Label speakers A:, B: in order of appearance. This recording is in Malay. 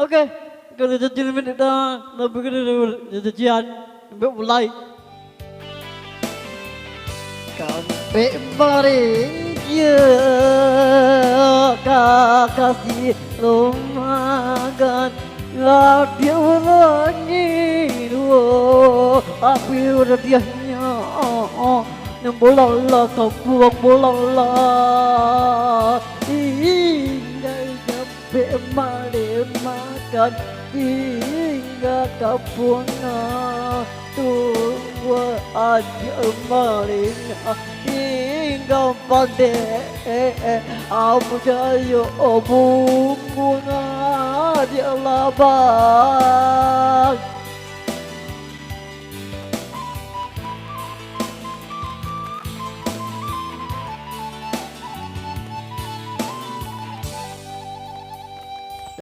A: Oke, kalau jadi minit dah, lebih kena jajan, ambil mulai. Sampai mari ya kasih lumagan dia ulangi api udah dianya bolala kapuak bolala hingga sampai mari makan hingga kapungan tua aja maringa hingga pandai aku jaya bunga dia labang